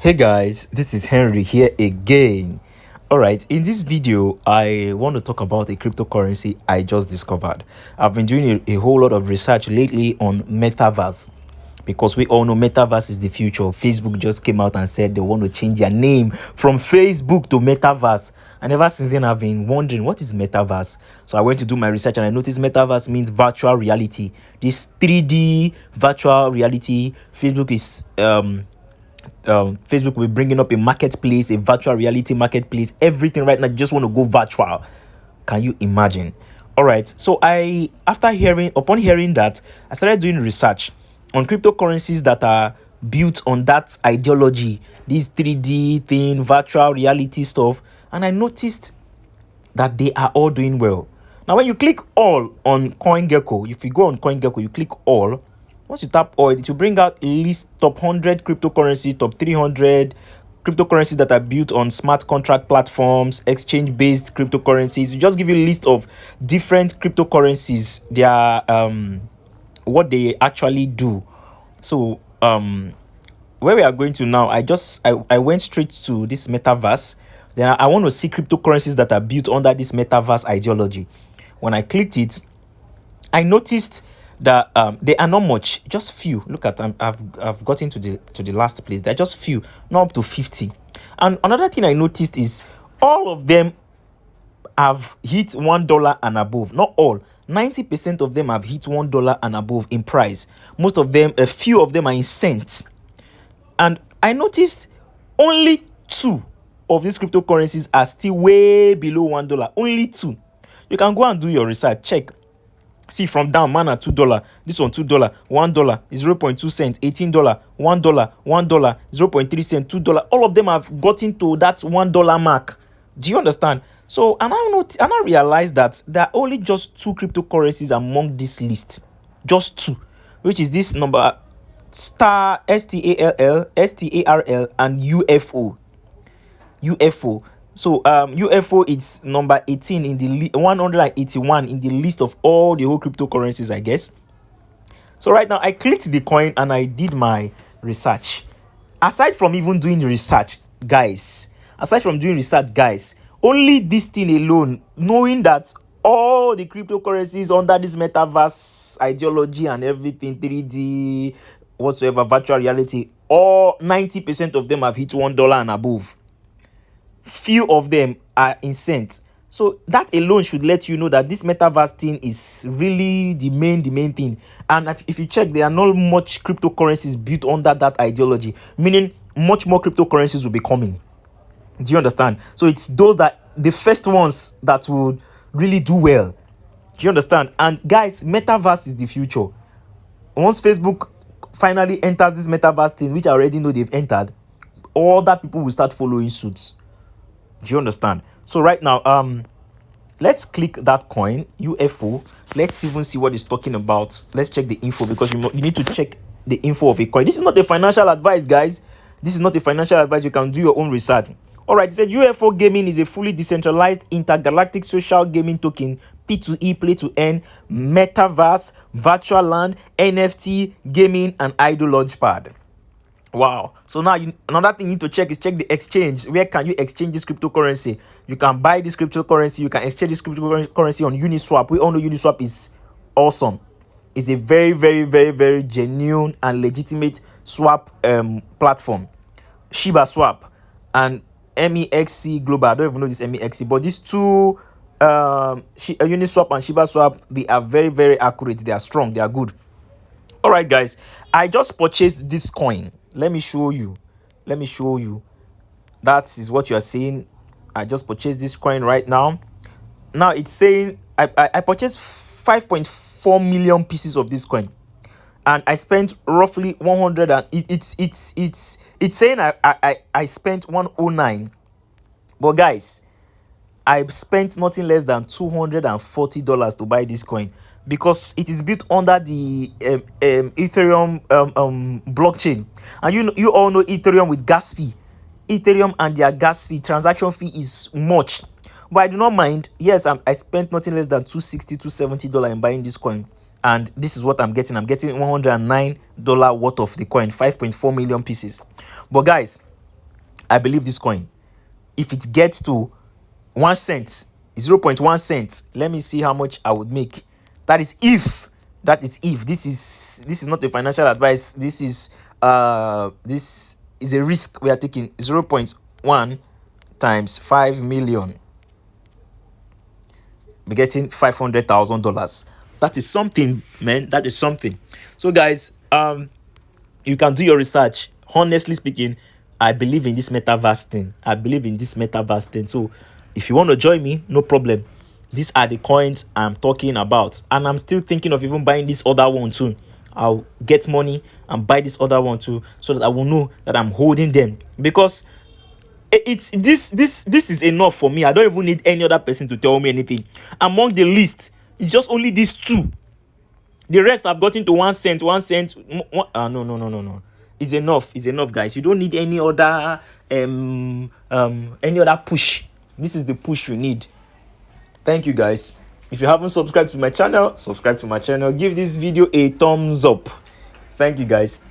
Hey guys, this is Henry here again. Alright, in this video, I want to talk about a cryptocurrency I just discovered. I've been doing a whole lot of research lately on Metaverse because we all know Metaverse is the future. Facebook just came out and said they want to change their name from Facebook to Metaverse. And ever since then, I've been wondering what is Metaverse. So I went to do my research and I noticed Metaverse means virtual reality. This 3D virtual reality. Facebook will be bringing up a marketplace, a virtual reality marketplace, everything right now. Just want to go virtual. Can you imagine? All right. So upon hearing that, I started doing research on cryptocurrencies that are built on that ideology, this 3D thing, virtual reality stuff, and I noticed that they are all doing well. Now, when you click all on CoinGecko, if you go on CoinGecko, you click all. Once you tap all, it will bring out list top 100 cryptocurrencies, top 300 cryptocurrencies that are built on smart contract platforms, exchange-based cryptocurrencies. You just give you a list of different cryptocurrencies, their what they actually do. So where we are going to now, I went straight to this metaverse. Then I want to see cryptocurrencies that are built under this metaverse ideology. When I clicked it, I noticed that they are not much, just few. Look at I've gotten to the last place. They're just few, not up to 50. And another thing I noticed is all of them have hit $1 and above. Not all. 90% of them have hit $1 and above in price. Most of them, a few of them are in cents. And I noticed only two of these cryptocurrencies are still way below $1. Only two. You can go and do your research. Check. See from down, mana $2. This one $2, $1 is 0.2 cents, $18, $1, $1, 0.3 cents, $2. All of them have gotten to that $1 mark. Do you understand? So and I realized that there are only just two cryptocurrencies among this list. Just two, which is this number star STALL, STARL, and UFO. So UFO is number 18 in the 181 in the list of all the whole cryptocurrencies, I guess. So right now I clicked the coin and I did my research. Aside from even doing research, guys, only this thing alone, knowing that all the cryptocurrencies under this metaverse ideology and everything, 3D, whatsoever, virtual reality, all 90% of them have hit $1 and above. Few of them are in cents. So that alone should let you know that this metaverse thing is really the main thing. And if you check, there are not much cryptocurrencies built under that ideology, meaning much more cryptocurrencies will be coming. Do you understand? So it's those that the first ones that would really do well. Do you understand? And guys, metaverse is the future. Once Facebook finally enters this metaverse thing, which I already know they've entered, all that people will start following suits. Do you understand? So right now, let's click that coin UFO. Let's even see what it's talking about. Let's check the info, because you need to check the info of a coin. This is not a financial advice, guys. This is not a financial advice. You can do your own research. All right, it said UFO gaming is a fully decentralized intergalactic social gaming token, P2E, play to earn, metaverse, virtual land, NFT, gaming, and idle launchpad. Wow. So now another thing you need to check is check the exchange. Where can you exchange this cryptocurrency? You can buy this cryptocurrency. You can exchange this cryptocurrency on Uniswap. We all know Uniswap is awesome. It's a very genuine and legitimate swap platform. Shiba Swap and MEXC Global. I don't even know this MEXC, but these two Uniswap and Shiba Swap, they are very accurate. They are strong. They are good. All right, guys, I just purchased this coin. Let me show you. That is what you are seeing. I just purchased this coin right now. Now it's saying I purchased 5.4 million pieces of this coin, and I spent roughly 100, and it's saying I spent 109. But guys, I spent nothing less than $240 to buy this coin, because it is built under the Ethereum blockchain. And you all know Ethereum with gas fee. Ethereum and their gas fee, transaction fee is much. But I do not mind. Yes, I spent nothing less than $260, $270 in buying this coin. And this is what I'm getting. I'm getting $109 worth of the coin, 5.4 million pieces. But guys, I believe this coin, if it gets to 1 cent, 0.1 cent, let me see how much I would make. That is if this is not a financial advice. This is a risk we are taking. 0.1 times 5 million, we're getting $500,000. That is something, man. That is something. So guys, you can do your research. Honestly speaking, I believe in this metaverse thing. So if you want to join me, no problem. These are the coins I'm talking about, and I'm still thinking of even buying this other one too. I'll get money and buy this other one too, so that I will know that I'm holding them, because it's this is enough for me. I don't even need any other person to tell me anything. Among the list, it's just only these two. The rest I've gotten to 1 cent, 1 cent. No. It's enough, guys. You don't need any other push. This is the push you need. Thank you, guys. If you haven't subscribed to my channel, subscribe to my channel. Give this video a thumbs up. Thank you, guys.